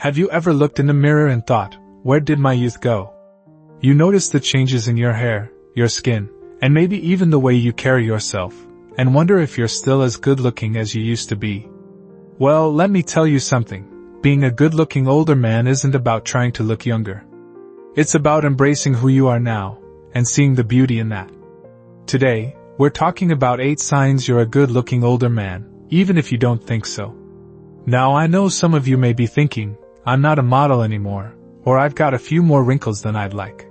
Have you ever looked in the mirror and thought, where did my youth go? You notice the changes in your hair, your skin, and maybe even the way you carry yourself, and wonder if you're still as good-looking as you used to be. Well, let me tell you something. Being a good-looking older man isn't about trying to look younger. It's about embracing who you are now, and seeing the beauty in that. Today, we're talking about 8 signs you're a good-looking older man, even if you don't think so. Now I know some of you may be thinking, I'm not a model anymore, or I've got a few more wrinkles than I'd like.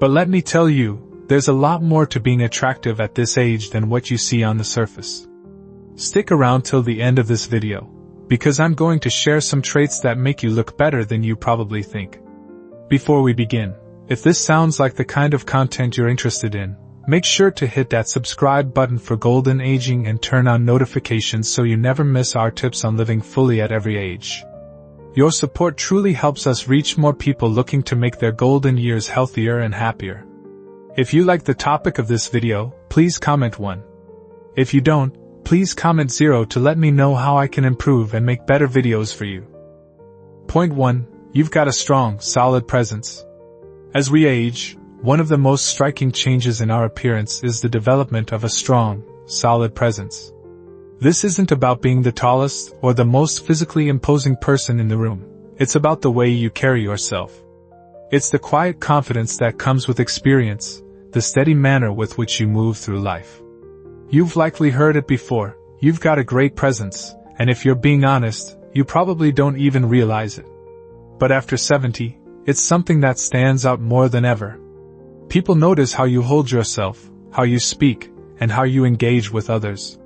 But let me tell you, there's a lot more to being attractive at this age than what you see on the surface. Stick around till the end of this video, because I'm going to share some traits that make you look better than you probably think. Before we begin, if this sounds like the kind of content you're interested in, make sure to hit that subscribe button for golden aging and turn on notifications so you never miss our tips on living fully at every age. Your support truly helps us reach more people looking to make their golden years healthier and happier. If you like the topic of this video, please comment 1. If you don't, please comment 0 to let me know how I can improve and make better videos for you. Point 1. You've got a strong, solid presence. As we age, one of the most striking changes in our appearance is the development of a strong, solid presence. This isn't about being the tallest or the most physically imposing person in the room. It's about the way you carry yourself. It's the quiet confidence that comes with experience, the steady manner with which you move through life. You've likely heard it before, you've got a great presence, and if you're being honest, you probably don't even realize it. But after 70, it's something that stands out more than ever. People notice how you hold yourself, how you speak, and how you engage with others.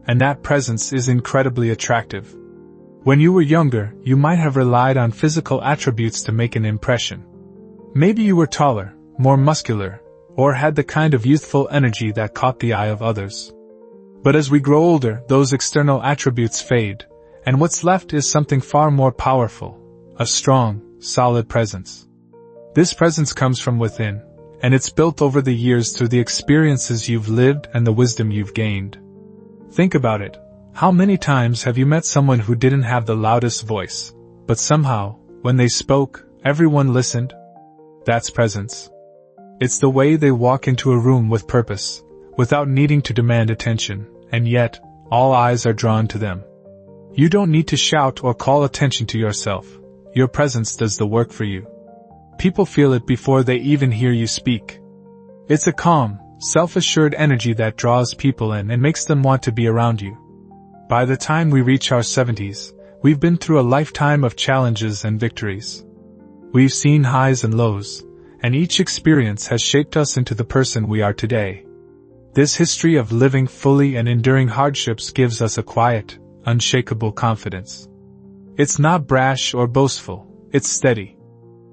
And that presence is incredibly attractive. When you were younger, you might have relied on physical attributes to make an impression. Maybe you were taller, more muscular, or had the kind of youthful energy that caught the eye of others. But as we grow older, those external attributes fade, and what's left is something far more powerful, a strong, solid presence. This presence comes from within, and it's built over the years through the experiences you've lived and the wisdom you've gained. Think about it. How many times have you met someone who didn't have the loudest voice, but somehow, when they spoke, everyone listened? That's presence. It's the way they walk into a room with purpose, without needing to demand attention, and yet, all eyes are drawn to them. You don't need to shout or call attention to yourself. Your presence does the work for you. People feel it before they even hear you speak. It's a calm, self-assured energy that draws people in and makes them want to be around you. By the time we reach our 70s, we've been through a lifetime of challenges and victories. We've seen highs and lows, and each experience has shaped us into the person we are today. This history of living fully and enduring hardships gives us a quiet, unshakable confidence. It's not brash or boastful, it's steady.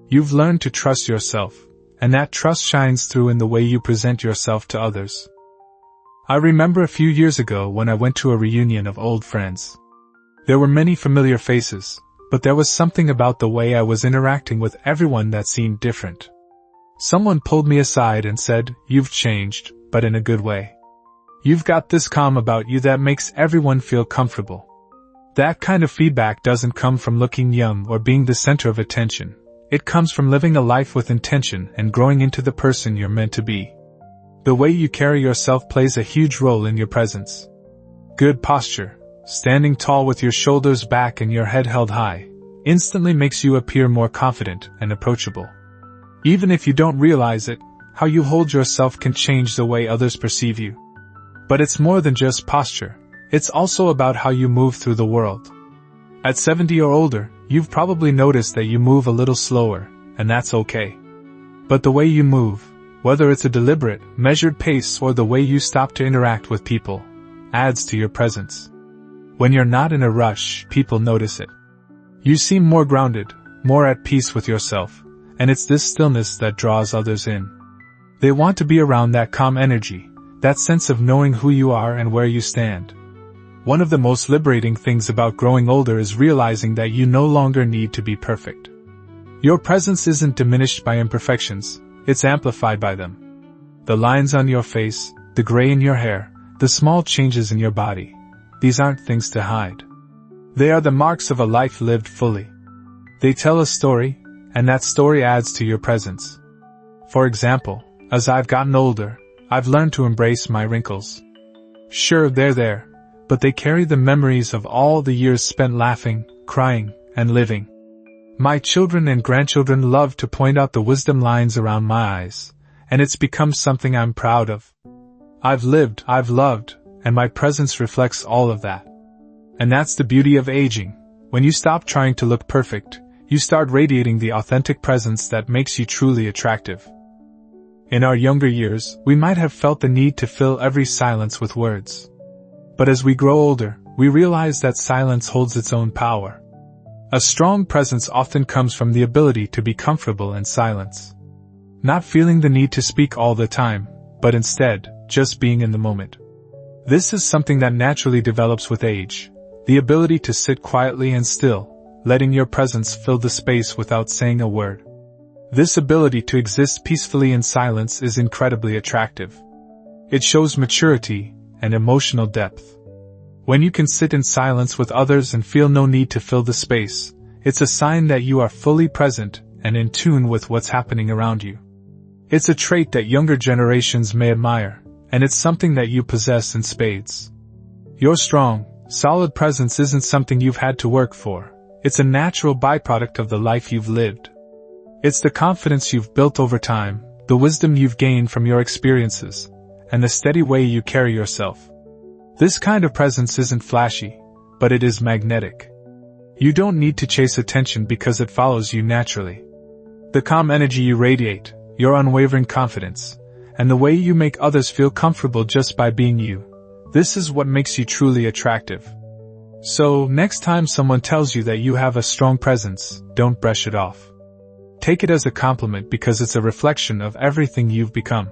You've learned to trust yourself, and that trust shines through in the way you present yourself to others. I remember a few years ago when I went to a reunion of old friends. There were many familiar faces, but there was something about the way I was interacting with everyone that seemed different. Someone pulled me aside and said, "You've changed, but in a good way. You've got this calm about you that makes everyone feel comfortable." That kind of feedback doesn't come from looking young or being the center of attention. It comes from living a life with intention and growing into the person you're meant to be. The way you carry yourself plays a huge role in your presence. Good posture, standing tall with your shoulders back and your head held high, instantly makes you appear more confident and approachable. Even if you don't realize it, how you hold yourself can change the way others perceive you. But it's more than just posture, it's also about how you move through the world. At 70 or older, you've probably noticed that you move a little slower, and that's okay. But the way you move, whether it's a deliberate, measured pace or the way you stop to interact with people, adds to your presence. When you're not in a rush, people notice it. You seem more grounded, more at peace with yourself, and it's this stillness that draws others in. They want to be around that calm energy, that sense of knowing who you are and where you stand. One of the most liberating things about growing older is realizing that you no longer need to be perfect. Your presence isn't diminished by imperfections, it's amplified by them. The lines on your face, the gray in your hair, the small changes in your body, these aren't things to hide. They are the marks of a life lived fully. They tell a story, and that story adds to your presence. For example, as I've gotten older, I've learned to embrace my wrinkles. Sure, they're there, but they carry the memories of all the years spent laughing, crying, and living. My children and grandchildren love to point out the wisdom lines around my eyes, and it's become something I'm proud of. I've lived, I've loved, and my presence reflects all of that. And that's the beauty of aging. When you stop trying to look perfect, you start radiating the authentic presence that makes you truly attractive. In our younger years, we might have felt the need to fill every silence with words. But as we grow older, we realize that silence holds its own power. A strong presence often comes from the ability to be comfortable in silence. Not feeling the need to speak all the time, but instead, just being in the moment. This is something that naturally develops with age, the ability to sit quietly and still, letting your presence fill the space without saying a word. This ability to exist peacefully in silence is incredibly attractive. It shows maturity and emotional depth. When you can sit in silence with others and feel no need to fill the space, it's a sign that you are fully present and in tune with what's happening around you. It's a trait that younger generations may admire, and it's something that you possess in spades. Your strong, solid presence isn't something you've had to work for. It's a natural byproduct of the life you've lived. It's the confidence you've built over time, the wisdom you've gained from your experiences, and the steady way you carry yourself. This kind of presence isn't flashy, but it is magnetic. You don't need to chase attention because it follows you naturally. The calm energy you radiate, your unwavering confidence, and the way you make others feel comfortable just by being you, this is what makes you truly attractive. So, next time someone tells you that you have a strong presence, don't brush it off. Take it as a compliment because it's a reflection of everything you've become.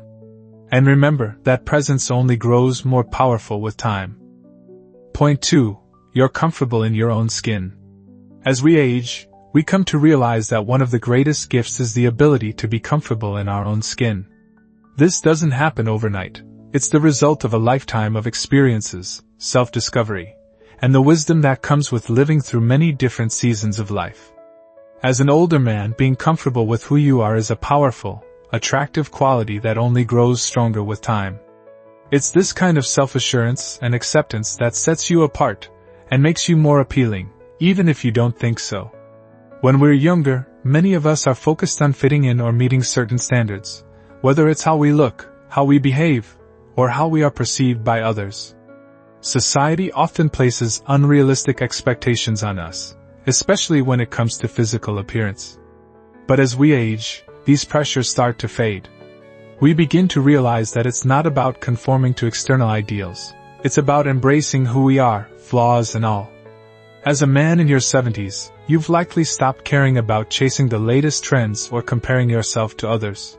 And remember, that presence only grows more powerful with time. Point 2. You're comfortable in your own skin. As we age, we come to realize that one of the greatest gifts is the ability to be comfortable in our own skin. This doesn't happen overnight. It's the result of a lifetime of experiences, self-discovery, and the wisdom that comes with living through many different seasons of life. As an older man, being comfortable with who you are is a powerful, attractive quality that only grows stronger with time. It's this kind of self-assurance and acceptance that sets you apart and makes you more appealing, even if you don't think so. When we're younger, many of us are focused on fitting in or meeting certain standards, whether it's how we look, how we behave, or how we are perceived by others. Society often places unrealistic expectations on us, especially when it comes to physical appearance. But as we age, these pressures start to fade. We begin to realize that it's not about conforming to external ideals. It's about embracing who we are, flaws and all. As a man in your 70s, you've likely stopped caring about chasing the latest trends or comparing yourself to others.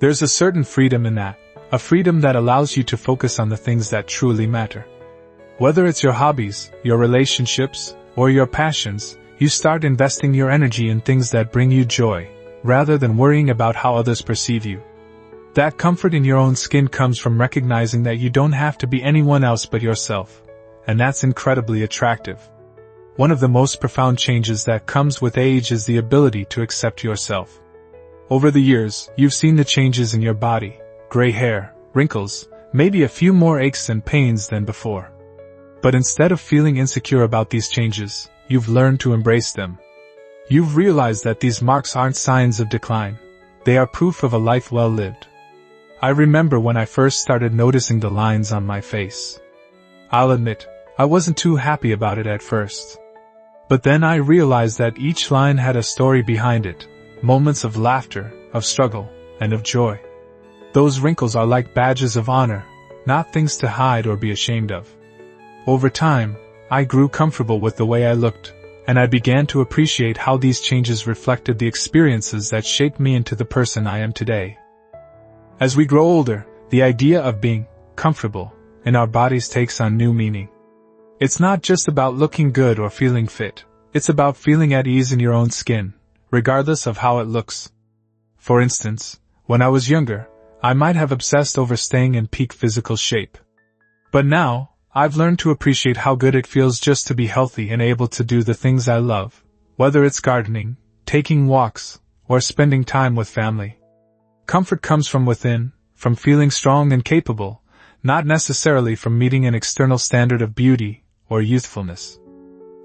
There's a certain freedom in that, a freedom that allows you to focus on the things that truly matter. Whether it's your hobbies, your relationships, or your passions, you start investing your energy in things that bring you joy, rather than worrying about how others perceive you. That comfort in your own skin comes from recognizing that you don't have to be anyone else but yourself, and that's incredibly attractive. One of the most profound changes that comes with age is the ability to accept yourself. Over the years, you've seen the changes in your body, gray hair, wrinkles, maybe a few more aches and pains than before. But instead of feeling insecure about these changes, you've learned to embrace them. You've realized that these marks aren't signs of decline. They are proof of a life well lived. I remember when I first started noticing the lines on my face. I'll admit, I wasn't too happy about it at first. But then I realized that each line had a story behind it, moments of laughter, of struggle, and of joy. Those wrinkles are like badges of honor, not things to hide or be ashamed of. Over time, I grew comfortable with the way I looked, and I began to appreciate how these changes reflected the experiences that shaped me into the person I am today. As we grow older, the idea of being comfortable in our bodies takes on new meaning. It's not just about looking good or feeling fit, it's about feeling at ease in your own skin, regardless of how it looks. For instance, when I was younger, I might have obsessed over staying in peak physical shape. But now, I've learned to appreciate how good it feels just to be healthy and able to do the things I love, whether it's gardening, taking walks, or spending time with family. Comfort comes from within, from feeling strong and capable, not necessarily from meeting an external standard of beauty or youthfulness.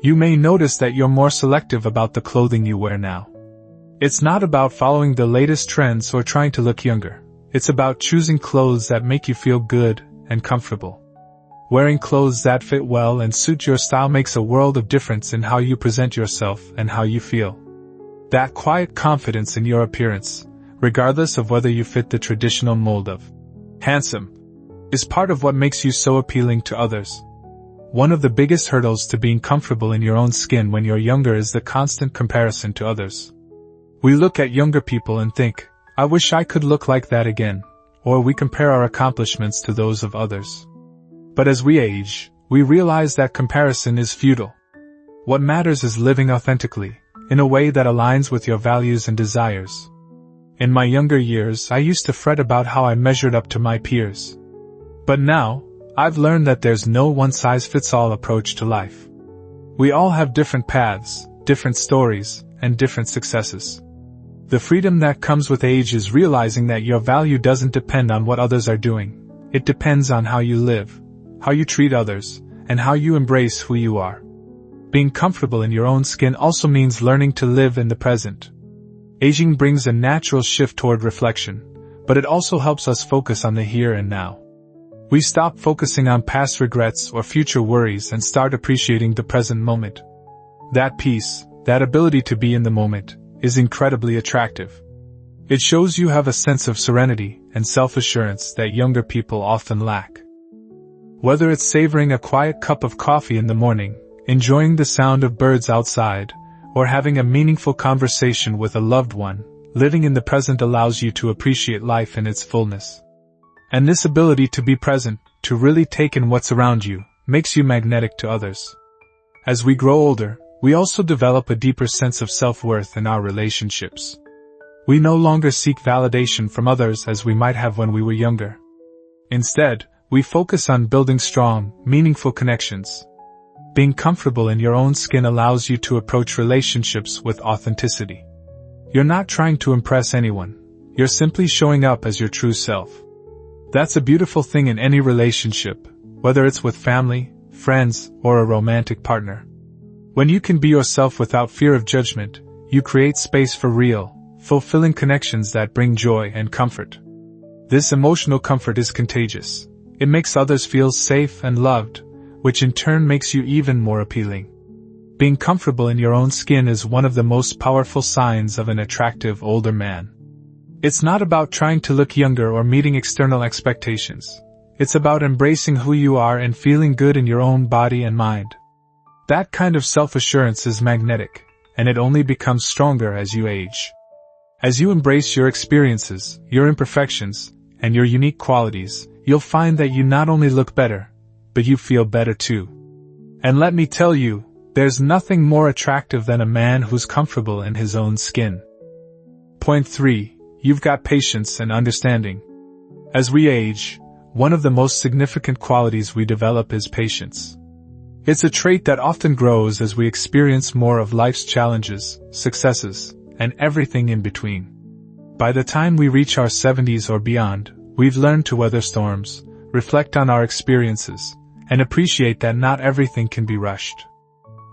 You may notice that you're more selective about the clothing you wear now. It's not about following the latest trends or trying to look younger. It's about choosing clothes that make you feel good and comfortable. Wearing clothes that fit well and suit your style makes a world of difference in how you present yourself and how you feel. That quiet confidence in your appearance, regardless of whether you fit the traditional mold of handsome, is part of what makes you so appealing to others. One of the biggest hurdles to being comfortable in your own skin when you're younger is the constant comparison to others. We look at younger people and think, I wish I could look like that again, or we compare our accomplishments to those of others. But as we age, we realize that comparison is futile. What matters is living authentically, in a way that aligns with your values and desires. In my younger years, I used to fret about how I measured up to my peers. But now, I've learned that there's no one-size-fits-all approach to life. We all have different paths, different stories, and different successes. The freedom that comes with age is realizing that your value doesn't depend on what others are doing. It depends on how you live, how you treat others, and how you embrace who you are. Being comfortable in your own skin also means learning to live in the present. Aging brings a natural shift toward reflection, but it also helps us focus on the here and now. We stop focusing on past regrets or future worries and start appreciating the present moment. That peace, that ability to be in the moment, is incredibly attractive. It shows you have a sense of serenity and self-assurance that younger people often lack. Whether it's savoring a quiet cup of coffee in the morning, enjoying the sound of birds outside, or having a meaningful conversation with a loved one, living in the present allows you to appreciate life in its fullness. And this ability to be present, to really take in what's around you, makes you magnetic to others. As we grow older, we also develop a deeper sense of self-worth in our relationships. We no longer seek validation from others as we might have when we were younger. Instead, we focus on building strong, meaningful connections. Being comfortable in your own skin allows you to approach relationships with authenticity. You're not trying to impress anyone. You're simply showing up as your true self. That's a beautiful thing in any relationship, whether it's with family, friends, or a romantic partner. When you can be yourself without fear of judgment, you create space for real, fulfilling connections that bring joy and comfort. This emotional comfort is contagious. It makes others feel safe and loved, which in turn makes you even more appealing. Being comfortable in your own skin is one of the most powerful signs of an attractive older man. It's not about trying to look younger or meeting external expectations. It's about embracing who you are and feeling good in your own body and mind. That kind of self-assurance is magnetic, and it only becomes stronger as you age. As you embrace your experiences, your imperfections, and your unique qualities, you'll find that you not only look better, but you feel better too. And let me tell you, there's nothing more attractive than a man who's comfortable in his own skin. Point 3. You've got patience and understanding. As we age, one of the most significant qualities we develop is patience. It's a trait that often grows as we experience more of life's challenges, successes, and everything in between. By the time we reach our 70s or beyond, we've learned to weather storms, reflect on our experiences, and appreciate that not everything can be rushed.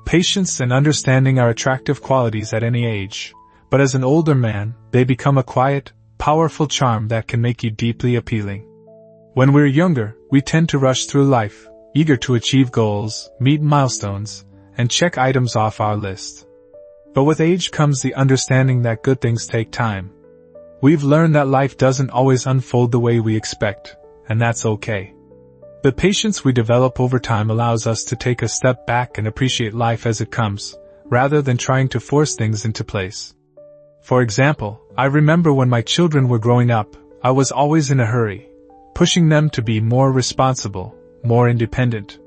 Patience and understanding are attractive qualities at any age, but as an older man, they become a quiet, powerful charm that can make you deeply appealing. When we're younger, we tend to rush through life, eager to achieve goals, meet milestones, and check items off our list. But with age comes the understanding that good things take time. We've learned that life doesn't always unfold the way we expect, and that's okay. The patience we develop over time allows us to take a step back and appreciate life as it comes, rather than trying to force things into place. For example, I remember when my children were growing up, I was always in a hurry, pushing them to be more responsible, more independent.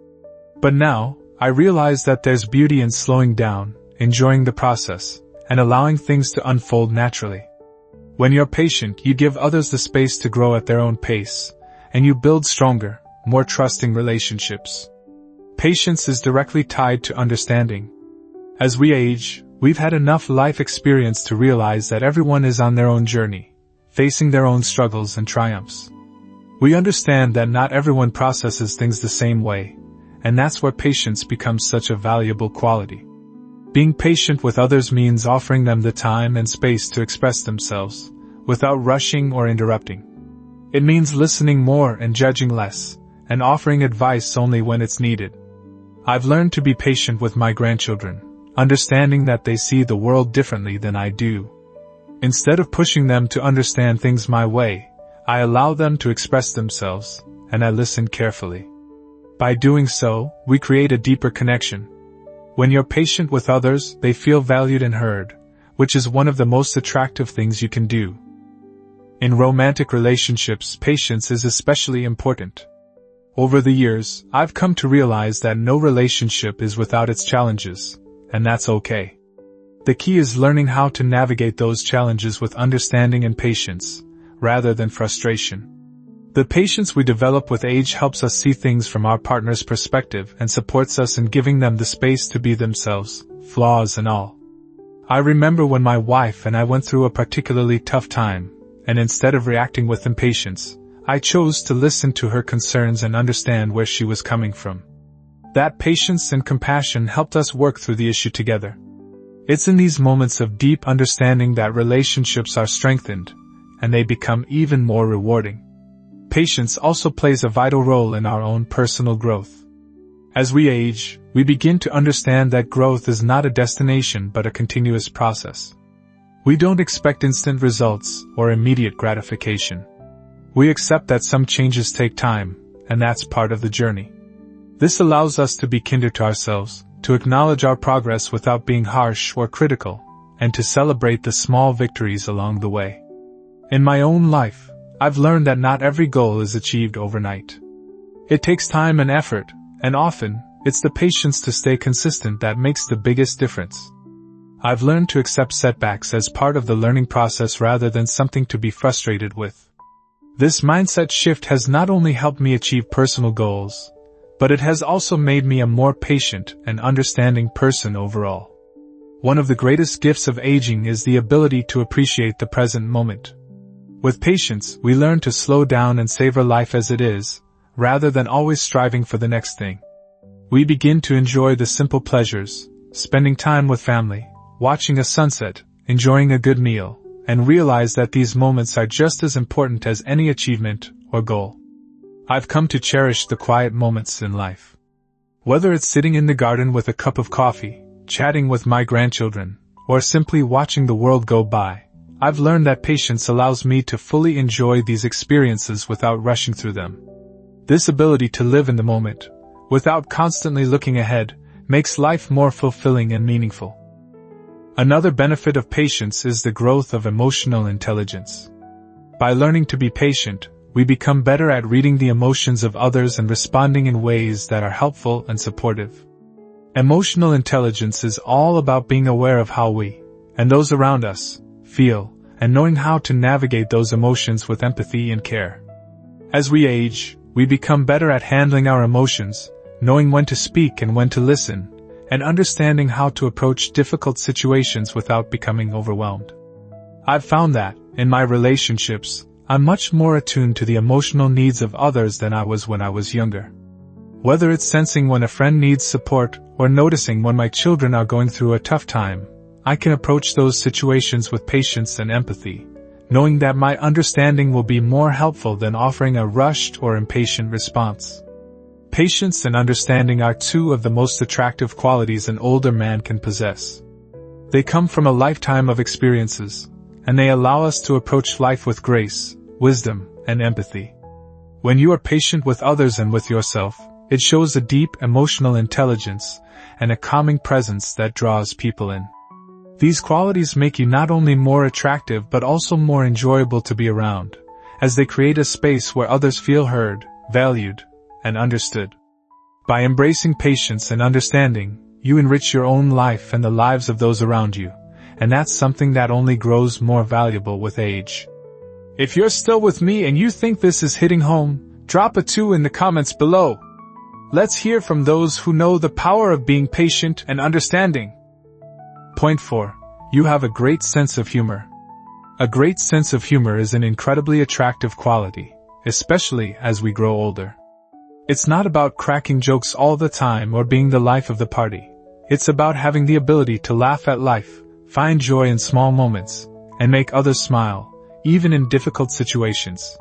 But now, I realize that there's beauty in slowing down, enjoying the process, and allowing things to unfold naturally. When you're patient, you give others the space to grow at their own pace, and you build stronger, more trusting relationships. Patience is directly tied to understanding. As we age, We've had enough life experience to realize that everyone is on their own journey, facing their own struggles and triumphs. We understand that not everyone processes things the same way, and that's where patience becomes such a valuable quality. Being patient with others means offering them the time and space to express themselves, without rushing or interrupting. It means listening more and judging less, and offering advice only when it's needed. I've learned to be patient with my grandchildren, understanding that they see the world differently than I do. Instead of pushing them to understand things my way, I allow them to express themselves, and I listen carefully. By doing so, we create a deeper connection. When you're patient with others, they feel valued and heard, which is one of the most attractive things you can do. In romantic relationships, patience is especially important. Over the years, I've come to realize that no relationship is without its challenges, and that's okay. The key is learning how to navigate those challenges with understanding and patience, rather than frustration. The patience we develop with age helps us see things from our partner's perspective and supports us in giving them the space to be themselves, flaws and all. I remember when my wife and I went through a particularly tough time, and instead of reacting with impatience, I chose to listen to her concerns and understand where she was coming from. That patience and compassion helped us work through the issue together. It's in these moments of deep understanding that relationships are strengthened, and they become even more rewarding. Patience also plays a vital role in our own personal growth. As we age, we begin to understand that growth is not a destination but a continuous process. We don't expect instant results or immediate gratification. We accept that some changes take time, and that's part of the journey. This allows us to be kinder to ourselves, to acknowledge our progress without being harsh or critical, and to celebrate the small victories along the way. In my own life, I've learned that not every goal is achieved overnight. It takes time and effort, and often, it's the patience to stay consistent that makes the biggest difference. I've learned to accept setbacks as part of the learning process rather than something to be frustrated with. This mindset shift has not only helped me achieve personal goals, but it has also made me a more patient and understanding person overall. One of the greatest gifts of aging is the ability to appreciate the present moment. With patience, we learn to slow down and savor life as it is, rather than always striving for the next thing. We begin to enjoy the simple pleasures, spending time with family, watching a sunset, enjoying a good meal, and realize that these moments are just as important as any achievement or goal. I've come to cherish the quiet moments in life. Whether it's sitting in the garden with a cup of coffee, chatting with my grandchildren, or simply watching the world go by, I've learned that patience allows me to fully enjoy these experiences without rushing through them. This ability to live in the moment, without constantly looking ahead, makes life more fulfilling and meaningful. Another benefit of patience is the growth of emotional intelligence. By learning to be patient, we become better at reading the emotions of others and responding in ways that are helpful and supportive. Emotional intelligence is all about being aware of how we, and those around us, feel, and knowing how to navigate those emotions with empathy and care. As we age, we become better at handling our emotions, knowing when to speak and when to listen, and understanding how to approach difficult situations without becoming overwhelmed. I've found that, in my relationships, I'm much more attuned to the emotional needs of others than I was when I was younger. Whether it's sensing when a friend needs support or noticing when my children are going through a tough time, I can approach those situations with patience and empathy, knowing that my understanding will be more helpful than offering a rushed or impatient response. Patience and understanding are two of the most attractive qualities an older man can possess. They come from a lifetime of experiences, and they allow us to approach life with grace, wisdom, and empathy. When you are patient with others and with yourself, it shows a deep emotional intelligence and a calming presence that draws people in. These qualities make you not only more attractive but also more enjoyable to be around, as they create a space where others feel heard, valued, and understood. By embracing patience and understanding, you enrich your own life and the lives of those around you, and that's something that only grows more valuable with age. If you're still with me and you think this is hitting home, drop a 2 in the comments below. Let's hear from those who know the power of being patient and understanding. Point 4. You have a great sense of humor. A great sense of humor is an incredibly attractive quality, especially as we grow older. It's not about cracking jokes all the time or being the life of the party. It's about having the ability to laugh at life, find joy in small moments, and make others smile, even in difficult situations.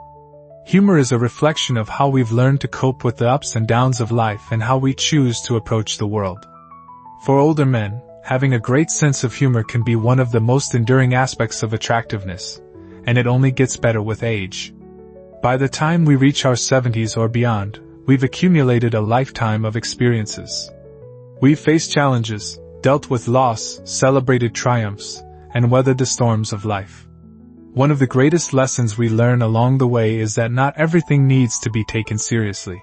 Humor is a reflection of how we've learned to cope with the ups and downs of life and how we choose to approach the world. For older men, having a great sense of humor can be one of the most enduring aspects of attractiveness, and it only gets better with age. By the time we reach our 70s or beyond, we've accumulated a lifetime of experiences. We've faced challenges, dealt with loss, celebrated triumphs, and weathered the storms of life. One of the greatest lessons we learn along the way is that not everything needs to be taken seriously.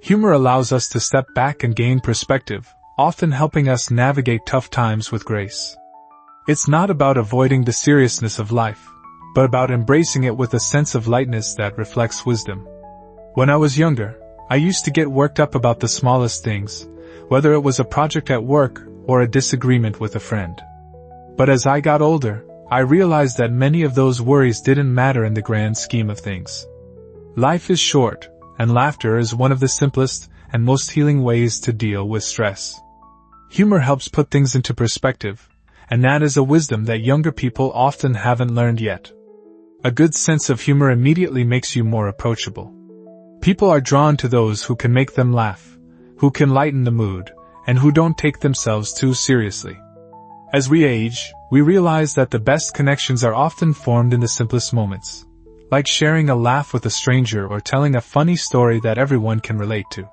Humor allows us to step back and gain perspective, often helping us navigate tough times with grace. It's not about avoiding the seriousness of life, but about embracing it with a sense of lightness that reflects wisdom. When I was younger, I used to get worked up about the smallest things, whether it was a project at work or a disagreement with a friend. But as I got older, I realized that many of those worries didn't matter in the grand scheme of things. Life is short, and laughter is one of the simplest and most healing ways to deal with stress. Humor helps put things into perspective, and that is a wisdom that younger people often haven't learned yet. A good sense of humor immediately makes you more approachable. People are drawn to those who can make them laugh, who can lighten the mood, and who don't take themselves too seriously. As we age, we realize that the best connections are often formed in the simplest moments, like sharing a laugh with a stranger or telling a funny story that everyone can relate to.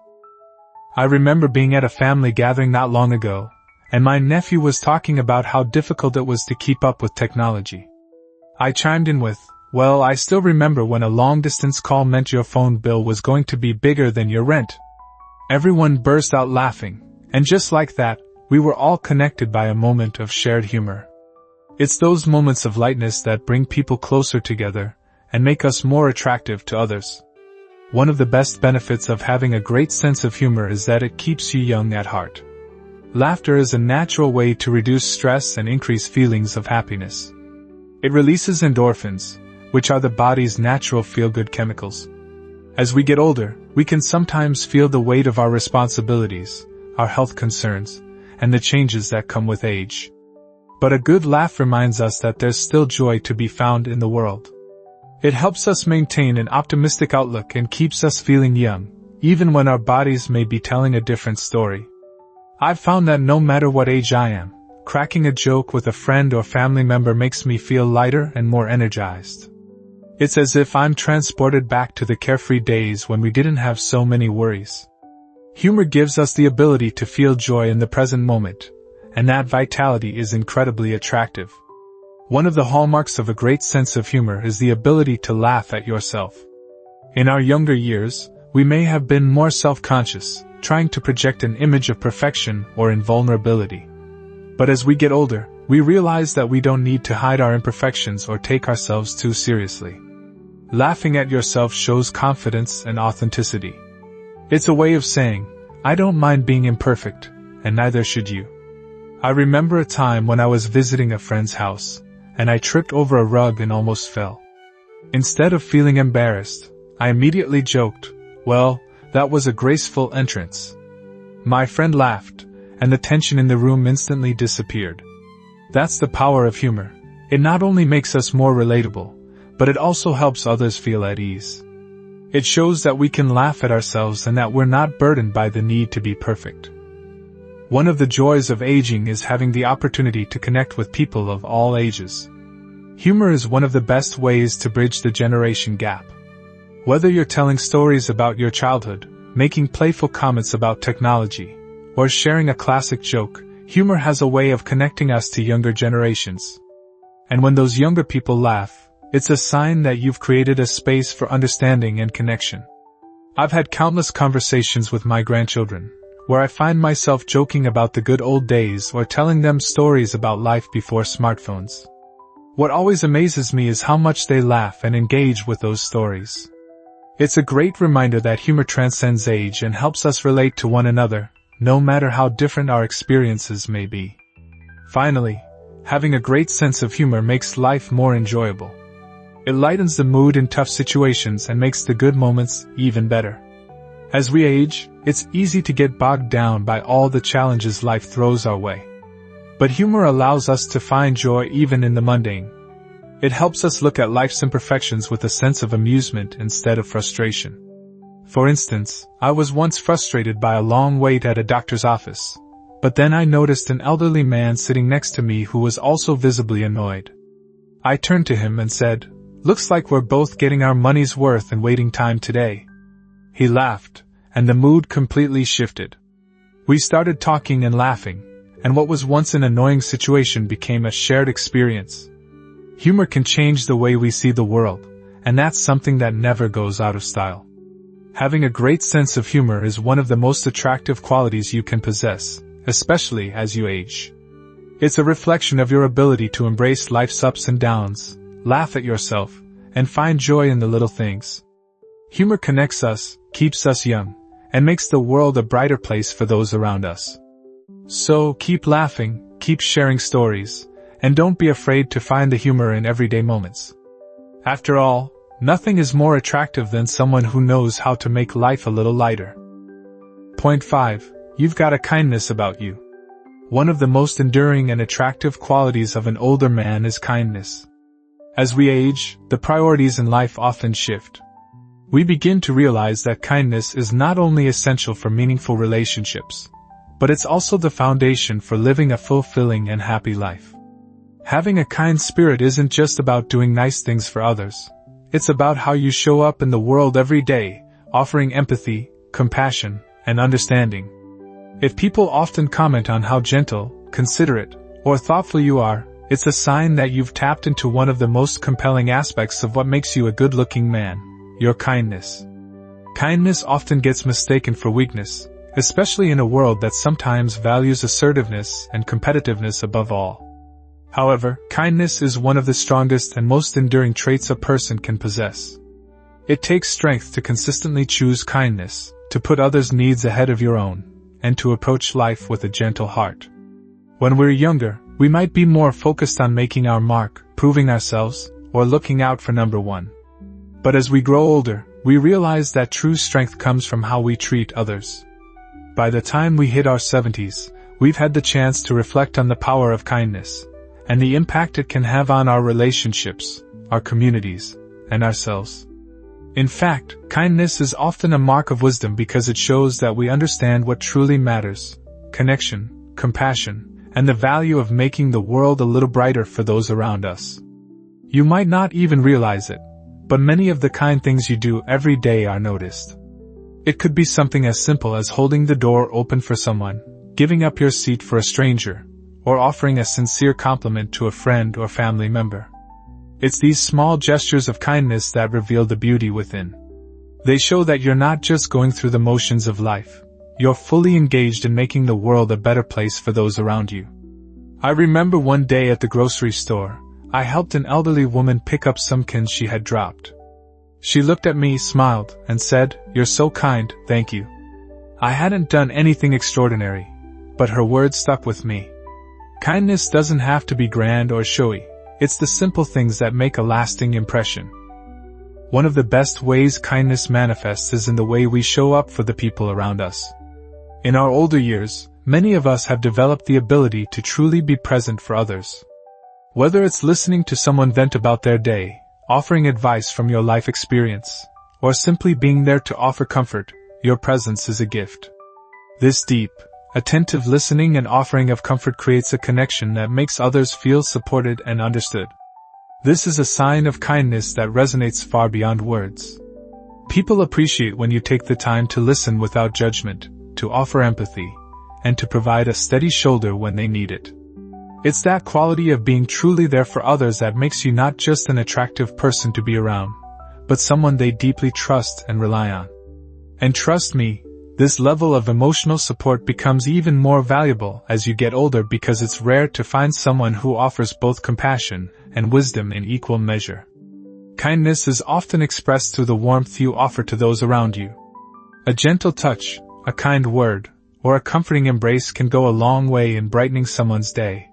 I remember being at a family gathering not long ago, and my nephew was talking about how difficult it was to keep up with technology. I chimed in with, "Well, I still remember when a long-distance call meant your phone bill was going to be bigger than your rent." Everyone burst out laughing, and just like that, we were all connected by a moment of shared humor. It's those moments of lightness that bring people closer together and make us more attractive to others. One of the best benefits of having a great sense of humor is that it keeps you young at heart. Laughter is a natural way to reduce stress and increase feelings of happiness. It releases endorphins, which are the body's natural feel-good chemicals. As we get older, we can sometimes feel the weight of our responsibilities, our health concerns, and the changes that come with age. But a good laugh reminds us that there's still joy to be found in the world. It helps us maintain an optimistic outlook and keeps us feeling young, even when our bodies may be telling a different story. I've found that no matter what age I am, cracking a joke with a friend or family member makes me feel lighter and more energized. It's as if I'm transported back to the carefree days when we didn't have so many worries. Humor gives us the ability to feel joy in the present moment, and that vitality is incredibly attractive. One of the hallmarks of a great sense of humor is the ability to laugh at yourself. In our younger years, we may have been more self-conscious, trying to project an image of perfection or invulnerability. But as we get older, we realize that we don't need to hide our imperfections or take ourselves too seriously. Laughing at yourself shows confidence and authenticity. It's a way of saying, "I don't mind being imperfect, and neither should you." I remember a time when I was visiting a friend's house, and I tripped over a rug and almost fell. Instead of feeling embarrassed, I immediately joked, "Well, that was a graceful entrance." My friend laughed, and the tension in the room instantly disappeared. That's the power of humor. It not only makes us more relatable, but it also helps others feel at ease. It shows that we can laugh at ourselves and that we're not burdened by the need to be perfect. One of the joys of aging is having the opportunity to connect with people of all ages. Humor is one of the best ways to bridge the generation gap. Whether you're telling stories about your childhood, making playful comments about technology, or sharing a classic joke, humor has a way of connecting us to younger generations. And when those younger people laugh, it's a sign that you've created a space for understanding and connection. I've had countless conversations with my grandchildren, where I find myself joking about the good old days or telling them stories about life before smartphones. What always amazes me is how much they laugh and engage with those stories. It's a great reminder that humor transcends age and helps us relate to one another, no matter how different our experiences may be. Finally, Having a great sense of humor makes life more enjoyable. It lightens the mood in tough situations and makes the good moments even better. As we age, it's easy to get bogged down by all the challenges life throws our way. But humor allows us to find joy even in the mundane. It helps us look at life's imperfections with a sense of amusement instead of frustration. For instance, I was once frustrated by a long wait at a doctor's office, but then I noticed an elderly man sitting next to me who was also visibly annoyed. I turned to him and said, "Looks like we're both getting our money's worth in waiting time today." He laughed, and the mood completely shifted. We started talking and laughing, and what was once an annoying situation became a shared experience. Humor can change the way we see the world, and that's something that never goes out of style. Having a great sense of humor is one of the most attractive qualities you can possess, especially as you age. It's a reflection of your ability to embrace life's ups and downs, laugh at yourself, and find joy in the little things. Humor connects us, keeps us young, and makes the world a brighter place for those around us. So keep laughing, keep sharing stories, and don't be afraid to find the humor in everyday moments. After all, nothing is more attractive than someone who knows how to make life a little lighter. Point 5. You've got a kindness about you. One of the most enduring and attractive qualities of an older man is kindness. As we age, the priorities in life often shift. We begin to realize that kindness is not only essential for meaningful relationships, but it's also the foundation for living a fulfilling and happy life. Having a kind spirit isn't just about doing nice things for others. It's about how you show up in the world every day, offering empathy, compassion, and understanding. If people often comment on how gentle, considerate, or thoughtful you are, it's a sign that you've tapped into one of the most compelling aspects of what makes you a good-looking man: your kindness. Kindness often gets mistaken for weakness, especially in a world that sometimes values assertiveness and competitiveness above all. However, kindness is one of the strongest and most enduring traits a person can possess. It takes strength to consistently choose kindness, to put others' needs ahead of your own, and to approach life with a gentle heart. When we're younger, we might be more focused on making our mark, proving ourselves, or looking out for number one. But as we grow older, we realize that true strength comes from how we treat others. By the time we hit our 70s, we've had the chance to reflect on the power of kindness, and the impact it can have on our relationships, our communities, and ourselves. In fact, kindness is often a mark of wisdom because it shows that we understand what truly matters: connection, compassion, and the value of making the world a little brighter for those around us. You might not even realize it, but many of the kind things you do every day are noticed. It could be something as simple as holding the door open for someone, giving up your seat for a stranger, or offering a sincere compliment to a friend or family member. It's these small gestures of kindness that reveal the beauty within. They show that you're not just going through the motions of life, you're fully engaged in making the world a better place for those around you. I remember one day at the grocery store, I helped an elderly woman pick up some cans she had dropped. She looked at me, smiled, and said, "You're so kind, thank you." I hadn't done anything extraordinary, but her words stuck with me. Kindness doesn't have to be grand or showy. It's the simple things that make a lasting impression. One of the best ways kindness manifests is in the way we show up for the people around us. In our older years, many of us have developed the ability to truly be present for others. Whether it's listening to someone vent about their day, offering advice from your life experience, or simply being there to offer comfort, your presence is a gift. This deep, attentive listening and offering of comfort creates a connection that makes others feel supported and understood. This is a sign of kindness that resonates far beyond words. People appreciate when you take the time to listen without judgment, to offer empathy, and to provide a steady shoulder when they need it. It's that quality of being truly there for others that makes you not just an attractive person to be around, but someone they deeply trust and rely on. And trust me, this level of emotional support becomes even more valuable as you get older because it's rare to find someone who offers both compassion and wisdom in equal measure. Kindness is often expressed through the warmth you offer to those around you. A gentle touch, a kind word, or a comforting embrace can go a long way in brightening someone's day.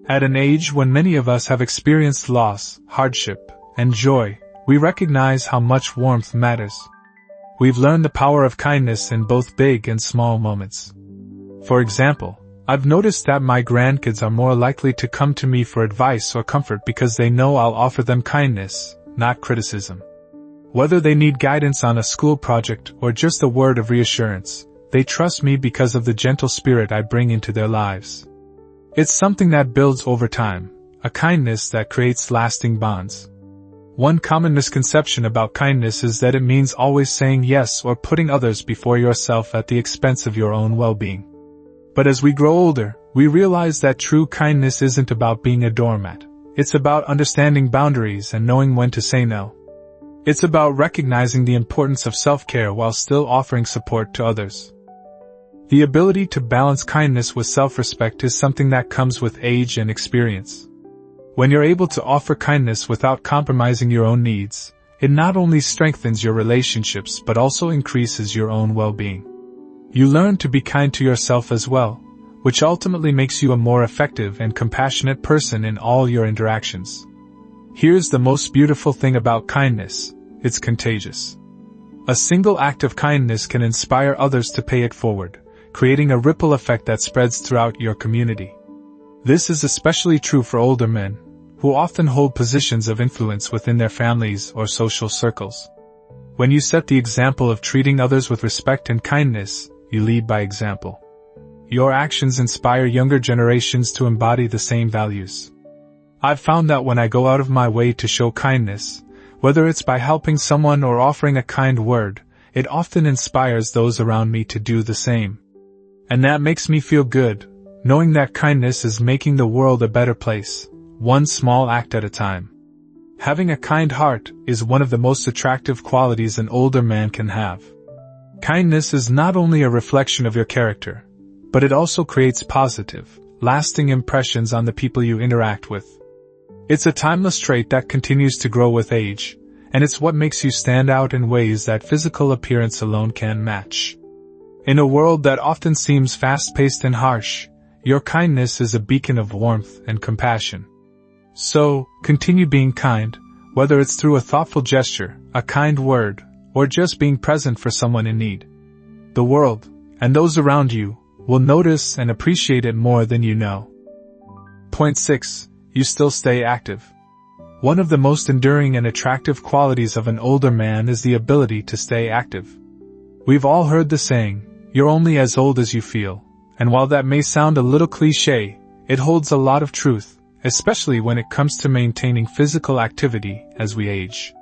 At an age when many of us have experienced loss, hardship, and joy, we recognize how much warmth matters. We've learned the power of kindness in both big and small moments. For example, I've noticed that my grandkids are more likely to come to me for advice or comfort because they know I'll offer them kindness, not criticism. Whether they need guidance on a school project or just a word of reassurance, they trust me because of the gentle spirit I bring into their lives. It's something that builds over time, a kindness that creates lasting bonds. One common misconception about kindness is that it means always saying yes or putting others before yourself at the expense of your own well-being. But as we grow older, we realize that true kindness isn't about being a doormat. It's about understanding boundaries and knowing when to say no. It's about recognizing the importance of self-care while still offering support to others. The ability to balance kindness with self-respect is something that comes with age and experience. When you're able to offer kindness without compromising your own needs, it not only strengthens your relationships but also increases your own well-being. You learn to be kind to yourself as well, which ultimately makes you a more effective and compassionate person in all your interactions. Here's the most beautiful thing about kindness: it's contagious. A single act of kindness can inspire others to pay it forward, creating a ripple effect that spreads throughout your community. This is especially true for older men, who often hold positions of influence within their families or social circles. When you set the example of treating others with respect and kindness, you lead by example. Your actions inspire younger generations to embody the same values. I've found that when I go out of my way to show kindness, whether it's by helping someone or offering a kind word, it often inspires those around me to do the same. And that makes me feel good, knowing that kindness is making the world a better place, one small act at a time. Having a kind heart is one of the most attractive qualities an older man can have. Kindness is not only a reflection of your character, but it also creates positive, lasting impressions on the people you interact with. It's a timeless trait that continues to grow with age, and it's what makes you stand out in ways that physical appearance alone can't match. In a world that often seems fast-paced and harsh, your kindness is a beacon of warmth and compassion. So, continue being kind, whether it's through a thoughtful gesture, a kind word, or just being present for someone in need. The world, and those around you, will notice and appreciate it more than you know. Point 6. You still stay active. One of the most enduring and attractive qualities of an older man is the ability to stay active. We've all heard the saying, "You're only as old as you feel," and while that may sound a little cliché, it holds a lot of truth, especially when it comes to maintaining physical activity as we age.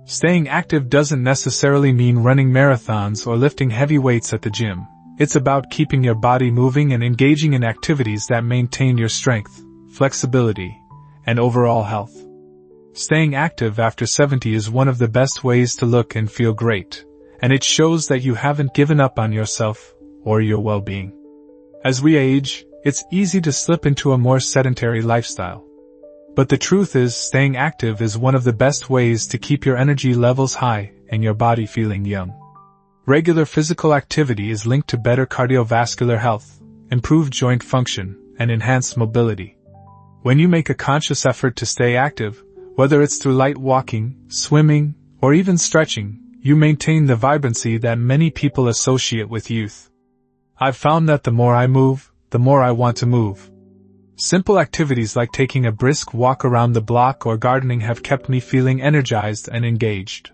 Staying active doesn't necessarily mean running marathons or lifting heavy weights at the gym. It's about keeping your body moving and engaging in activities that maintain your strength, flexibility, and overall health. Staying active after 70 is one of the best ways to look and feel great, and it shows that you haven't given up on yourself or your well-being. As we age, it's easy to slip into a more sedentary lifestyle. But the truth is, staying active is one of the best ways to keep your energy levels high and your body feeling young. Regular physical activity is linked to better cardiovascular health, improved joint function, and enhanced mobility. When you make a conscious effort to stay active, whether it's through light walking, swimming, or even stretching, you maintain the vibrancy that many people associate with youth. I've found that the more I move, the more I want to move. Simple activities like taking a brisk walk around the block or gardening have kept me feeling energized and engaged.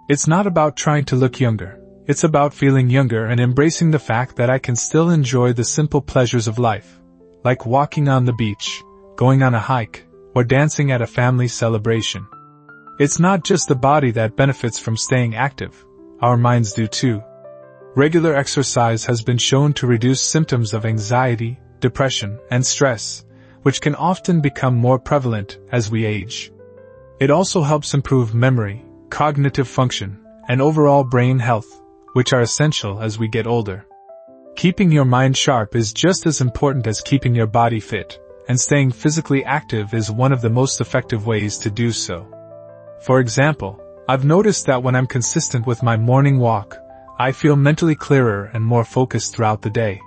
It's not about trying to look younger. It's about feeling younger and embracing the fact that I can still enjoy the simple pleasures of life, like walking on the beach, going on a hike, or dancing at a family celebration. It's not just the body that benefits from staying active, our minds do too. Regular exercise has been shown to reduce symptoms of anxiety, depression, and stress, which can often become more prevalent as we age. It also helps improve memory, cognitive function, and overall brain health, which are essential as we get older. Keeping your mind sharp is just as important as keeping your body fit, and staying physically active is one of the most effective ways to do so. For example, I've noticed that when I'm consistent with my morning walk, I feel mentally clearer and more focused throughout the day.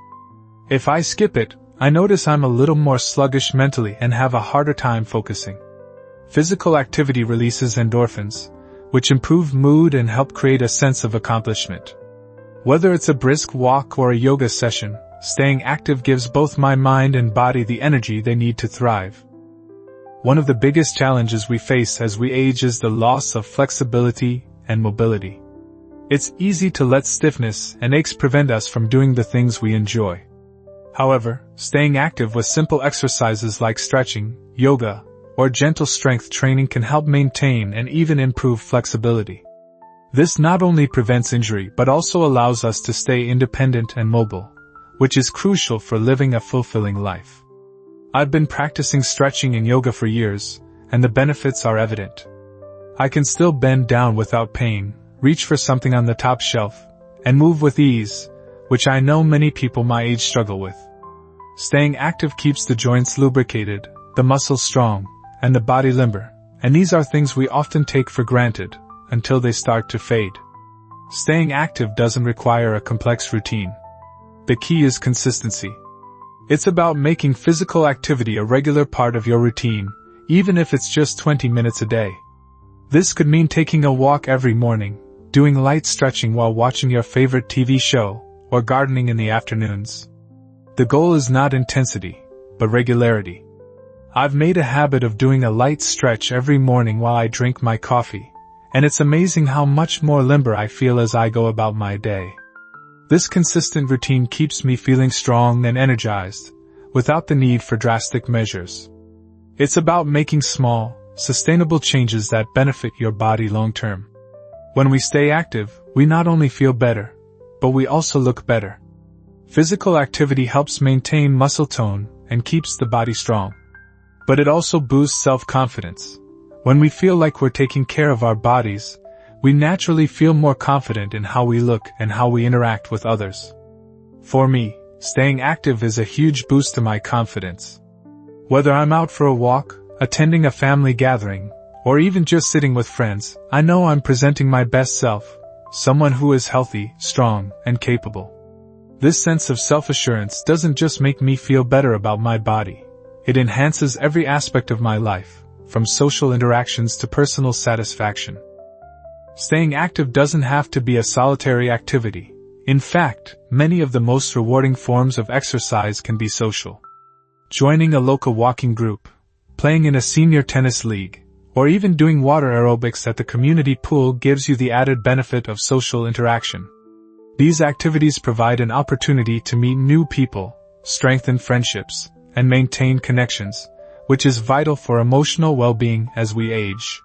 If I skip it, I notice I'm a little more sluggish mentally and have a harder time focusing. Physical activity releases endorphins, which improve mood and help create a sense of accomplishment. Whether it's a brisk walk or a yoga session, staying active gives both my mind and body the energy they need to thrive. One of the biggest challenges we face as we age is the loss of flexibility and mobility. It's easy to let stiffness and aches prevent us from doing the things we enjoy. However, staying active with simple exercises like stretching, yoga, or gentle strength training can help maintain and even improve flexibility. This not only prevents injury but also allows us to stay independent and mobile, which is crucial for living a fulfilling life. I've been practicing stretching and yoga for years, and the benefits are evident. I can still bend down without pain, reach for something on the top shelf, and move with ease, which I know many people my age struggle with. Staying active keeps the joints lubricated, the muscles strong, and the body limber, and these are things we often take for granted, until they start to fade. Staying active doesn't require a complex routine. The key is consistency. It's about making physical activity a regular part of your routine, even if it's just 20 minutes a day. This could mean taking a walk every morning, doing light stretching while watching your favorite TV show, or gardening in the afternoons. The goal is not intensity, but regularity. I've made a habit of doing a light stretch every morning while I drink my coffee, and it's amazing how much more limber I feel as I go about my day. This consistent routine keeps me feeling strong and energized, without the need for drastic measures. It's about making small, sustainable changes that benefit your body long term. When we stay active, we not only feel better, but we also look better. Physical activity helps maintain muscle tone and keeps the body strong. But it also boosts self-confidence. When we feel like we're taking care of our bodies, we naturally feel more confident in how we look and how we interact with others. For me, staying active is a huge boost to my confidence. Whether I'm out for a walk, attending a family gathering, or even just sitting with friends, I know I'm presenting my best self, someone who is healthy, strong, and capable. This sense of self-assurance doesn't just make me feel better about my body. It enhances every aspect of my life, from social interactions to personal satisfaction. Staying active doesn't have to be a solitary activity. In fact, many of the most rewarding forms of exercise can be social. Joining a local walking group, playing in a senior tennis league, or even doing water aerobics at the community pool gives you the added benefit of social interaction. These activities provide an opportunity to meet new people, strengthen friendships, and maintain connections, which is vital for emotional well-being as we age.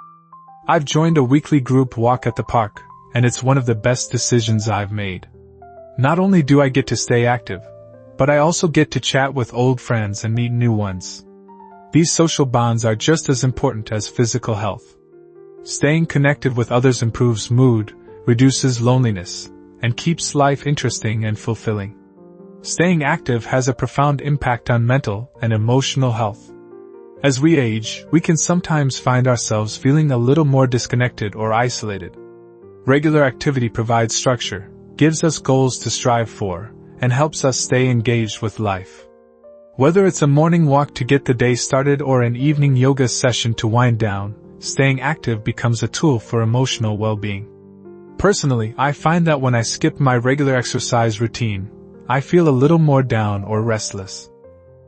I've joined a weekly group walk at the park, and it's one of the best decisions I've made. Not only do I get to stay active, but I also get to chat with old friends and meet new ones. These social bonds are just as important as physical health. Staying connected with others improves mood, reduces loneliness, and keeps life interesting and fulfilling. Staying active has a profound impact on mental and emotional health. As we age, we can sometimes find ourselves feeling a little more disconnected or isolated. Regular activity provides structure, gives us goals to strive for, and helps us stay engaged with life. Whether it's a morning walk to get the day started or an evening yoga session to wind down, staying active becomes a tool for emotional well-being. Personally, I find that when I skip my regular exercise routine, I feel a little more down or restless.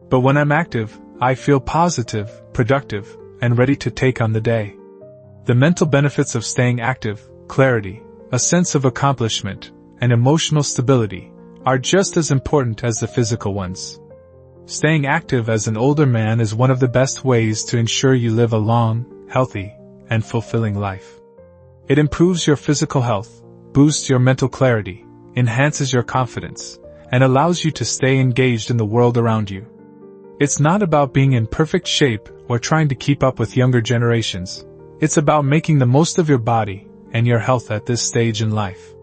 But when I'm active, I feel positive, productive, and ready to take on the day. The mental benefits of staying active, clarity, a sense of accomplishment, and emotional stability, are just as important as the physical ones. Staying active as an older man is one of the best ways to ensure you live a long, healthy, and fulfilling life. It improves your physical health, boosts your mental clarity, enhances your confidence, and allows you to stay engaged in the world around you. It's not about being in perfect shape or trying to keep up with younger generations. It's about making the most of your body and your health at this stage in life.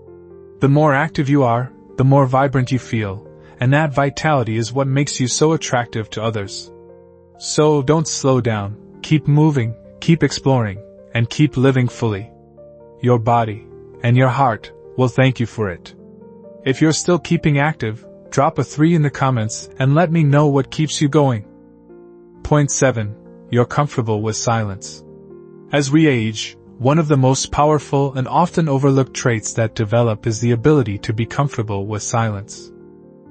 The more active you are, the more vibrant you feel, and that vitality is what makes you so attractive to others. So don't slow down, keep moving, keep exploring, and keep living fully. Your body and your heart will thank you for it. If you're still keeping active, Drop a 3 in the comments and let me know what keeps you going. Point 7. You're comfortable with silence. As we age, one of the most powerful and often overlooked traits that develop is the ability to be comfortable with silence.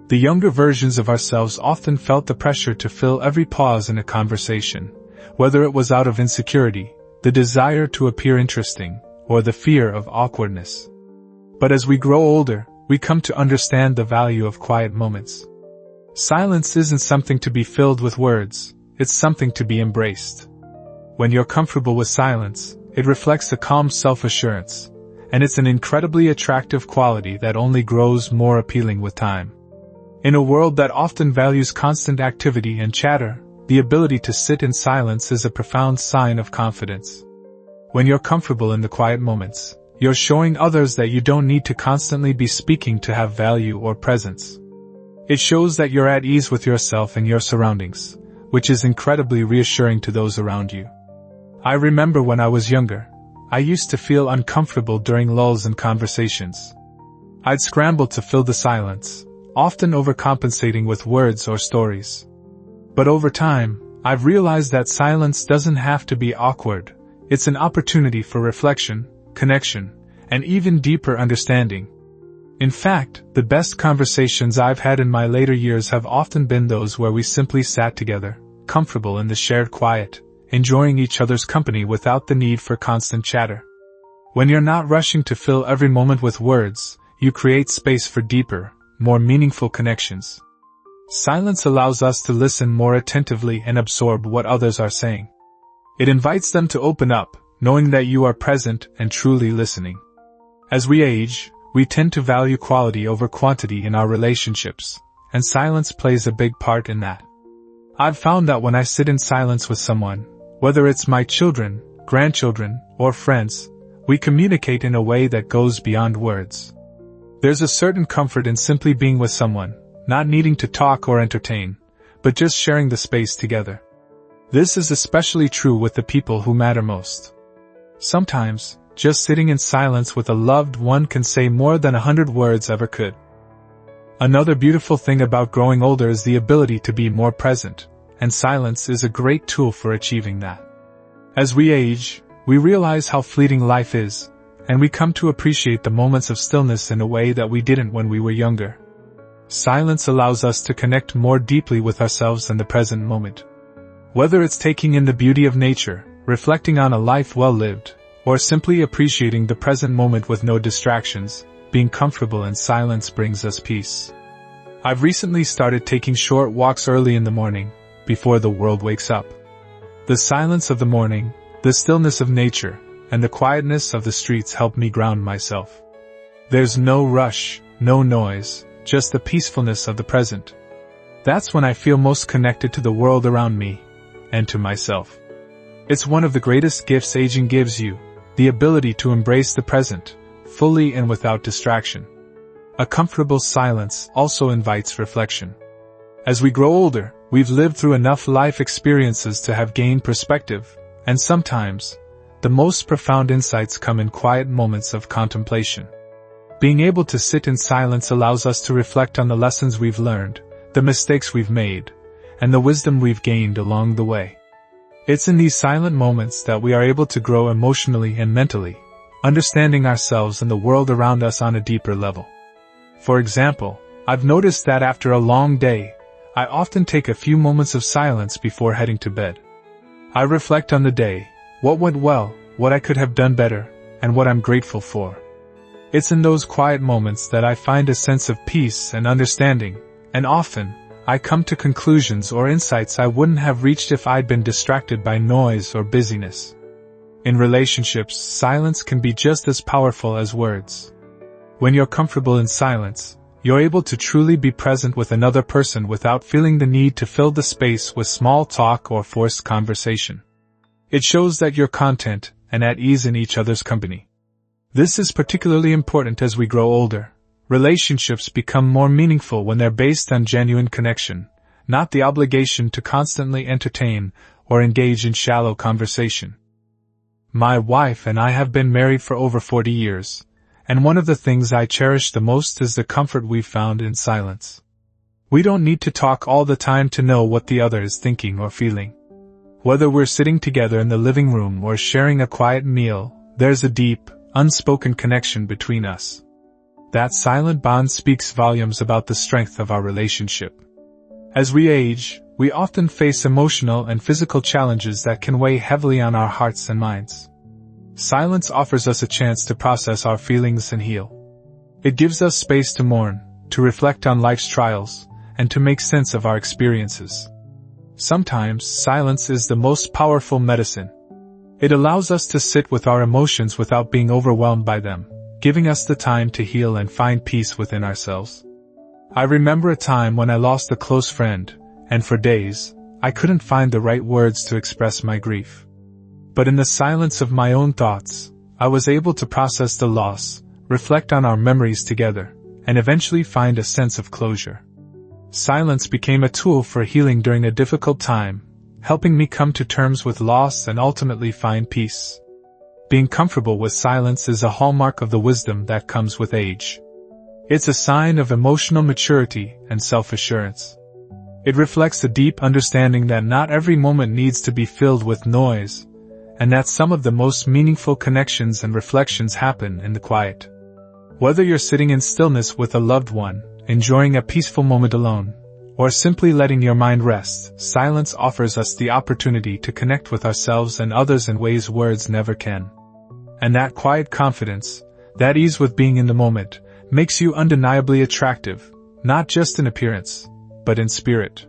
The younger versions of ourselves often felt the pressure to fill every pause in a conversation, whether it was out of insecurity, the desire to appear interesting, or the fear of awkwardness. But as we grow older, we come to understand the value of quiet moments. Silence isn't something to be filled with words, it's something to be embraced. When you're comfortable with silence, it reflects a calm self-assurance, and it's an incredibly attractive quality that only grows more appealing with time. In a world that often values constant activity and chatter, the ability to sit in silence is a profound sign of confidence. When you're comfortable in the quiet moments, you're showing others that you don't need to constantly be speaking to have value or presence. It shows that you're at ease with yourself and your surroundings, which is incredibly reassuring to those around you. I remember when I was younger, I used to feel uncomfortable during lulls in conversations. I'd scramble to fill the silence, often overcompensating with words or stories. But over time, I've realized that silence doesn't have to be awkward. It's an opportunity for reflection, connection, and even deeper understanding. In fact, the best conversations I've had in my later years have often been those where we simply sat together, comfortable in the shared quiet, enjoying each other's company without the need for constant chatter. When you're not rushing to fill every moment with words, you create space for deeper, more meaningful connections. Silence allows us to listen more attentively and absorb what others are saying. It invites them to open up, knowing that you are present and truly listening. As we age, we tend to value quality over quantity in our relationships, and silence plays a big part in that. I've found that when I sit in silence with someone, whether it's my children, grandchildren, or friends, we communicate in a way that goes beyond words. There's a certain comfort in simply being with someone, not needing to talk or entertain, but just sharing the space together. This is especially true with the people who matter most. Sometimes, just sitting in silence with a loved one can say more than 100 words ever could. Another beautiful thing about growing older is the ability to be more present, and silence is a great tool for achieving that. As we age, we realize how fleeting life is, and we come to appreciate the moments of stillness in a way that we didn't when we were younger. Silence allows us to connect more deeply with ourselves in the present moment. Whether it's taking in the beauty of nature, reflecting on a life well lived, or simply appreciating the present moment with no distractions, being comfortable in silence brings us peace. I've recently started taking short walks early in the morning, before the world wakes up. The silence of the morning, the stillness of nature, and the quietness of the streets help me ground myself. There's no rush, no noise, just the peacefulness of the present. That's when I feel most connected to the world around me, and to myself. It's one of the greatest gifts aging gives you, the ability to embrace the present, fully and without distraction. A comfortable silence also invites reflection. As we grow older, we've lived through enough life experiences to have gained perspective, and sometimes, the most profound insights come in quiet moments of contemplation. Being able to sit in silence allows us to reflect on the lessons we've learned, the mistakes we've made, and the wisdom we've gained along the way. It's in these silent moments that we are able to grow emotionally and mentally, understanding ourselves and the world around us on a deeper level. For example, I've noticed that after a long day, I often take a few moments of silence before heading to bed. I reflect on the day, what went well, what I could have done better, and what I'm grateful for. It's in those quiet moments that I find a sense of peace and understanding, and often, I come to conclusions or insights I wouldn't have reached if I'd been distracted by noise or busyness. In relationships, silence can be just as powerful as words. When you're comfortable in silence, you're able to truly be present with another person without feeling the need to fill the space with small talk or forced conversation. It shows that you're content and at ease in each other's company. This is particularly important as we grow older. Relationships become more meaningful when they're based on genuine connection, not the obligation to constantly entertain or engage in shallow conversation. My wife and I have been married for over 40 years, and one of the things I cherish the most is the comfort we've found in silence. We don't need to talk all the time to know what the other is thinking or feeling. Whether we're sitting together in the living room or sharing a quiet meal, there's a deep, unspoken connection between us. That silent bond speaks volumes about the strength of our relationship. As we age, we often face emotional and physical challenges that can weigh heavily on our hearts and minds. Silence offers us a chance to process our feelings and heal. It gives us space to mourn, to reflect on life's trials, and to make sense of our experiences. Sometimes, silence is the most powerful medicine. It allows us to sit with our emotions without being overwhelmed by them, giving us the time to heal and find peace within ourselves. I remember a time when I lost a close friend, and for days, I couldn't find the right words to express my grief. But in the silence of my own thoughts, I was able to process the loss, reflect on our memories together, and eventually find a sense of closure. Silence became a tool for healing during a difficult time, helping me come to terms with loss and ultimately find peace. Being comfortable with silence is a hallmark of the wisdom that comes with age. It's a sign of emotional maturity and self-assurance. It reflects a deep understanding that not every moment needs to be filled with noise, and that some of the most meaningful connections and reflections happen in the quiet. Whether you're sitting in stillness with a loved one, enjoying a peaceful moment alone, or simply letting your mind rest, silence offers us the opportunity to connect with ourselves and others in ways words never can. And that quiet confidence, that ease with being in the moment, makes you undeniably attractive, not just in appearance, but in spirit.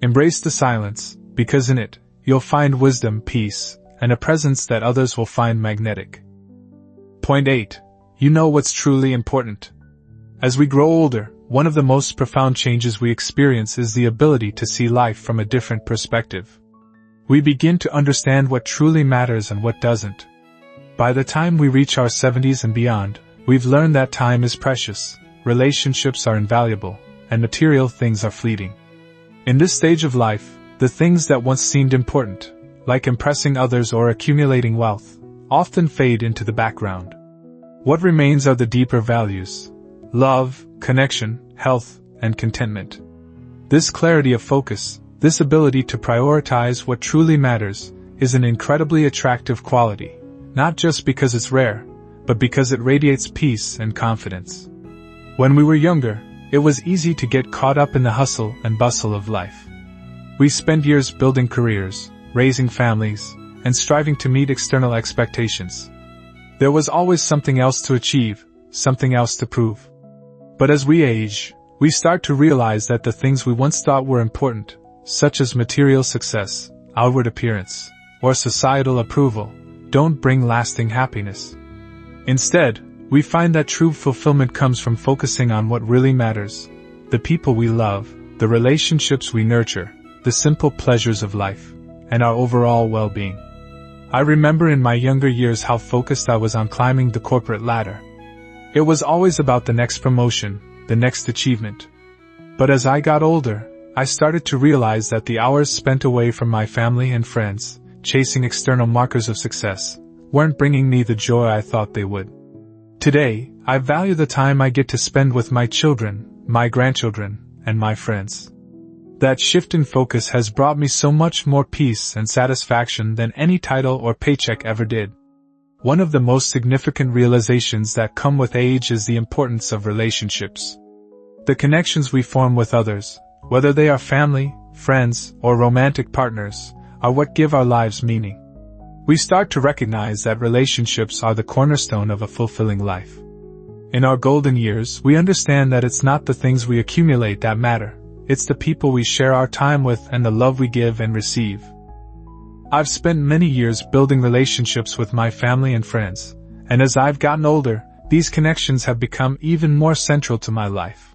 Embrace the silence, because in it, you'll find wisdom, peace, and a presence that others will find magnetic. Point 8. You know what's truly important. As we grow older, one of the most profound changes we experience is the ability to see life from a different perspective. We begin to understand what truly matters and what doesn't. By the time we reach our 70s and beyond, we've learned that time is precious, relationships are invaluable, and material things are fleeting. In this stage of life, the things that once seemed important, like impressing others or accumulating wealth, often fade into the background. What remains are the deeper values: love, connection, health, and contentment. This clarity of focus, this ability to prioritize what truly matters, is an incredibly attractive quality, not just because it's rare, but because it radiates peace and confidence. When we were younger, it was easy to get caught up in the hustle and bustle of life. We spent years building careers, raising families, and striving to meet external expectations. There was always something else to achieve, something else to prove. But as we age, we start to realize that the things we once thought were important, such as material success, outward appearance, or societal approval, don't bring lasting happiness. Instead, we find that true fulfillment comes from focusing on what really matters: the people we love, the relationships we nurture, the simple pleasures of life, and our overall well-being. I remember in my younger years how focused I was on climbing the corporate ladder. It was always about the next promotion, the next achievement. But as I got older, I started to realize that the hours spent away from my family and friends, chasing external markers of success, weren't bringing me the joy I thought they would. Today, I value the time I get to spend with my children, my grandchildren, and my friends. That shift in focus has brought me so much more peace and satisfaction than any title or paycheck ever did. One of the most significant realizations that come with age is the importance of relationships. The connections we form with others, whether they are family, friends, or romantic partners, are what give our lives meaning. We start to recognize that relationships are the cornerstone of a fulfilling life. In our golden years, we understand that it's not the things we accumulate that matter. It's the people we share our time with and the love we give and receive. I've spent many years building relationships with my family and friends, and as I've gotten older, these connections have become even more central to my life.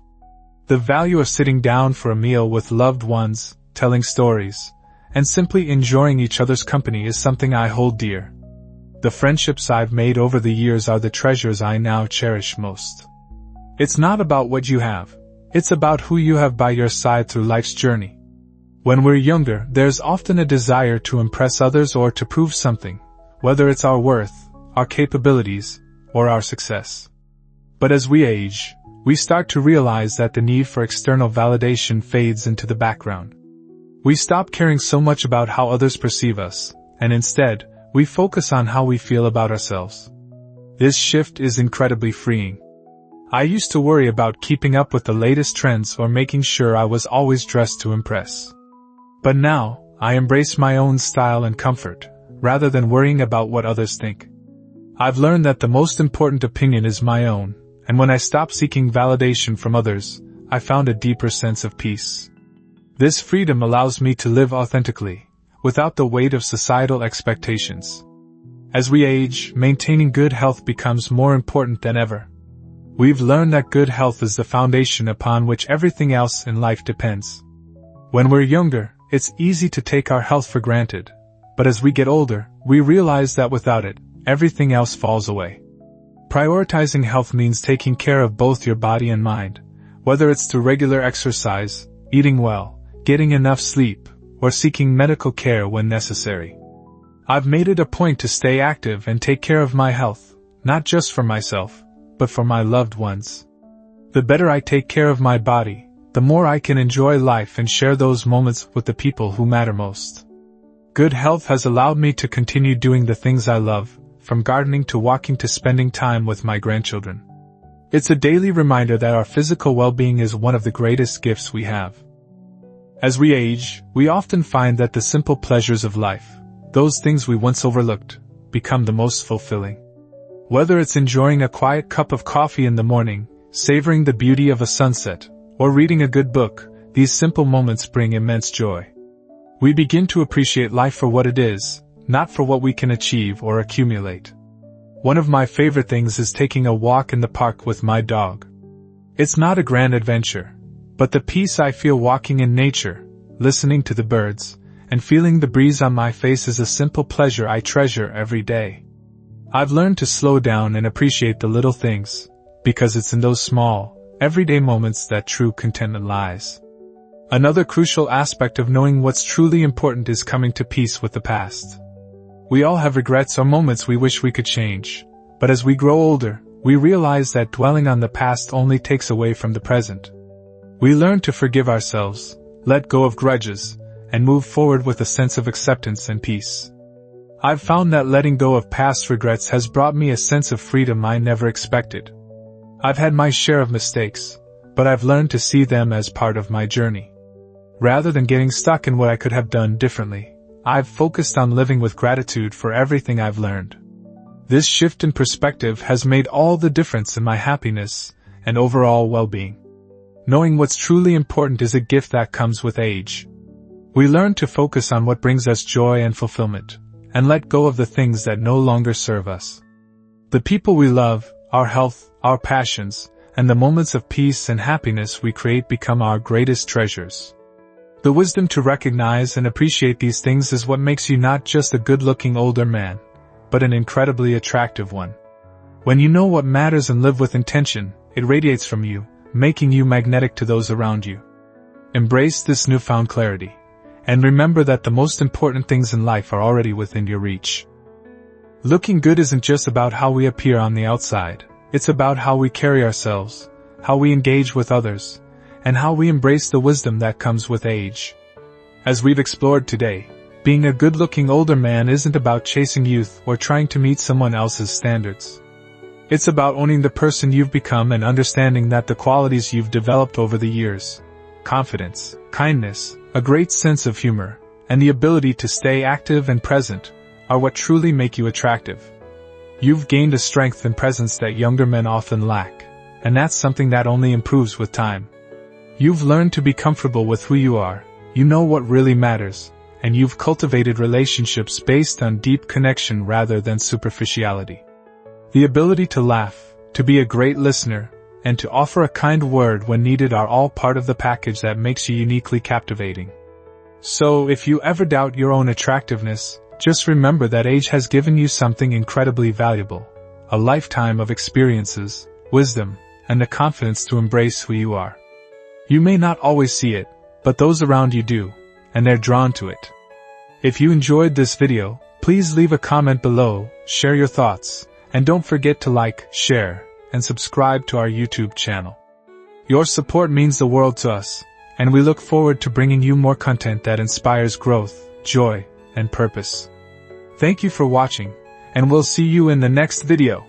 The value of sitting down for a meal with loved ones, telling stories, and simply enjoying each other's company is something I hold dear. The friendships I've made over the years are the treasures I now cherish most. It's not about what you have. It's about who you have by your side through life's journey. When we're younger, there's often a desire to impress others or to prove something, whether it's our worth, our capabilities, or our success. But as we age, we start to realize that the need for external validation fades into the background. We stop caring so much about how others perceive us, and instead, we focus on how we feel about ourselves. This shift is incredibly freeing. I used to worry about keeping up with the latest trends or making sure I was always dressed to impress. But now, I embrace my own style and comfort, rather than worrying about what others think. I've learned that the most important opinion is my own, and when I stopped seeking validation from others, I found a deeper sense of peace. This freedom allows me to live authentically, without the weight of societal expectations. As we age, maintaining good health becomes more important than ever. We've learned that good health is the foundation upon which everything else in life depends. When we're younger, it's easy to take our health for granted, but as we get older, we realize that without it, everything else falls away. Prioritizing health means taking care of both your body and mind, whether it's through regular exercise, eating well, getting enough sleep, or seeking medical care when necessary. I've made it a point to stay active and take care of my health, not just for myself, but for my loved ones. The better I take care of my body, the more I can enjoy life and share those moments with the people who matter most. Good health has allowed me to continue doing the things I love, from gardening to walking to spending time with my grandchildren. It's a daily reminder that our physical well-being is one of the greatest gifts we have. As we age, we often find that the simple pleasures of life, those things we once overlooked, become the most fulfilling. Whether it's enjoying a quiet cup of coffee in the morning, savoring the beauty of a sunset, or reading a good book, these simple moments bring immense joy. We begin to appreciate life for what it is, not for what we can achieve or accumulate. One of my favorite things is taking a walk in the park with my dog. It's not a grand adventure, but the peace I feel walking in nature, listening to the birds, and feeling the breeze on my face is a simple pleasure I treasure every day. I've learned to slow down and appreciate the little things, because it's in those small, everyday moments that true contentment lies. Another crucial aspect of knowing what's truly important is coming to peace with the past. We all have regrets or moments we wish we could change, but as we grow older, we realize that dwelling on the past only takes away from the present. We learn to forgive ourselves, let go of grudges, and move forward with a sense of acceptance and peace. I've found that letting go of past regrets has brought me a sense of freedom I never expected. I've had my share of mistakes, but I've learned to see them as part of my journey. Rather than getting stuck in what I could have done differently, I've focused on living with gratitude for everything I've learned. This shift in perspective has made all the difference in my happiness and overall well-being. Knowing what's truly important is a gift that comes with age. We learn to focus on what brings us joy and fulfillment, and let go of the things that no longer serve us. The people we love, our health, our passions, and the moments of peace and happiness we create become our greatest treasures. The wisdom to recognize and appreciate these things is what makes you not just a good-looking older man, but an incredibly attractive one. When you know what matters and live with intention, it radiates from you, making you magnetic to those around you. Embrace this newfound clarity, and remember that the most important things in life are already within your reach. Looking good isn't just about how we appear on the outside, it's about how we carry ourselves, how we engage with others, and how we embrace the wisdom that comes with age. As we've explored today, being a good-looking older man isn't about chasing youth or trying to meet someone else's standards. It's about owning the person you've become and understanding that the qualities you've developed over the years, confidence, kindness, a great sense of humor, and the ability to stay active and present, are what truly make you attractive. You've gained a strength and presence that younger men often lack, and that's something that only improves with time. You've learned to be comfortable with who you are, you know what really matters, and you've cultivated relationships based on deep connection rather than superficiality. The ability to laugh, to be a great listener, and to offer a kind word when needed are all part of the package that makes you uniquely captivating. So, if you ever doubt your own attractiveness, just remember that age has given you something incredibly valuable, a lifetime of experiences, wisdom, and the confidence to embrace who you are. You may not always see it, but those around you do, and they're drawn to it. If you enjoyed this video, please leave a comment below, share your thoughts, and don't forget to like, share, and subscribe to our YouTube channel. Your support means the world to us, and we look forward to bringing you more content that inspires growth, joy, and purpose. Thank you for watching, and we'll see you in the next video.